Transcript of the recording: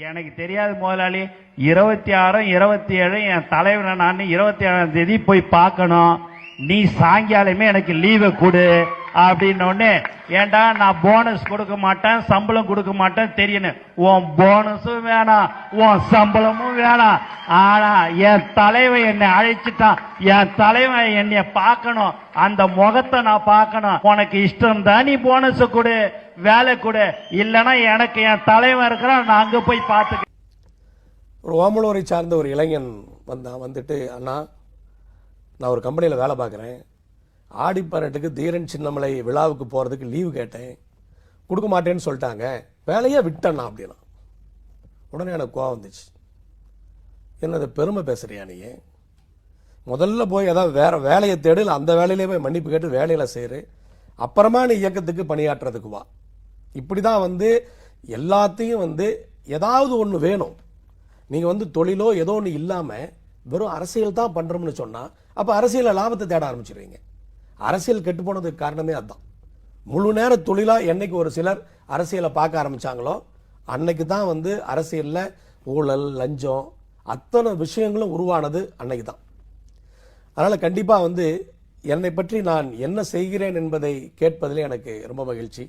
எனக்கு தெரியாது முதலாளி. 26, 27 என் தலைவரை நான் 27ஆம் தேதி போய் பார்க்கணும். நீ சாயங்காலமே எனக்கு லீவை கொடு அப்படின்னோடனே, ஏண்டா நான் போனஸ் கொடுக்க மாட்டேன், சம்பளம் கொடுக்க மாட்டேன் தெரியணும். உன் போனஸும் வேணாம், உன் சம்பளமும் வேணாம். ஆனா என் தலைவன் என்னை அழைச்சிட்டான், என் தலைவன் என்னை பார்க்கணும், அந்த முகத்தை நான் பார்க்கணும். உனக்கு இஷ்டம் தான் நீ போனஸ் கொடு, வேலை கொடு, இல்லைன்னா எனக்கு என் தலைவன் இருக்கிறான், நான் அங்க போய் பார்த்துக்க. ஒரு ஓமலூரை சார்ந்த ஒரு இளைஞன் வந்துட்டு, அண்ணா நான் ஒரு கம்பெனியில் வேலை பார்க்குறேன், ஆடி 18க்கு தீரன் சின்னமலை விழாவுக்கு போகிறதுக்கு லீவு கேட்டேன், கொடுக்க மாட்டேன்னு சொல்லிட்டாங்க, வேலையே விட்டேண்ணா அப்படின்னா. உடனே எனக்கு கோவம் வந்துச்சு. என்னது பெருமை பேசுறியா நீ? முதல்ல போய் ஏதாவது வேற வேலையை தேடு, அந்த வேலையிலே போய் மன்னிப்பு கேட்டு வேலையில் செய்யறு, அப்புறமா நீ இயக்கத்துக்கு பணியாற்றுறதுக்கு வா. இப்படி தான் எல்லாத்தையும் ஏதாவது ஒன்று வேணும். நீங்கள் தொழிலோ ஏதோ ஒன்று இல்லாமல் வெறும் அரசியல் தான் பண்ணுறோம்னு சொன்னால், அப்போ அரசியலில் லாபத்தை தேட ஆரம்பிச்சிடுவீங்க. அரசியல் கெட்டு போனதுக்கு காரணமே அதுதான். முழு நேர தொழிலாக என்னைக்கு ஒரு சிலர் அரசியலை பார்க்க ஆரம்பித்தாங்களோ அன்னைக்கு தான் அரசியலில் ஊழல், லஞ்சம், அத்தனை விஷயங்களும் உருவானது அன்னைக்கு தான். அதனால் கண்டிப்பாக என்னை பற்றி நான் என்ன செய்கிறேன் என்பதை கேட்பதிலே எனக்கு ரொம்ப மகிழ்ச்சி.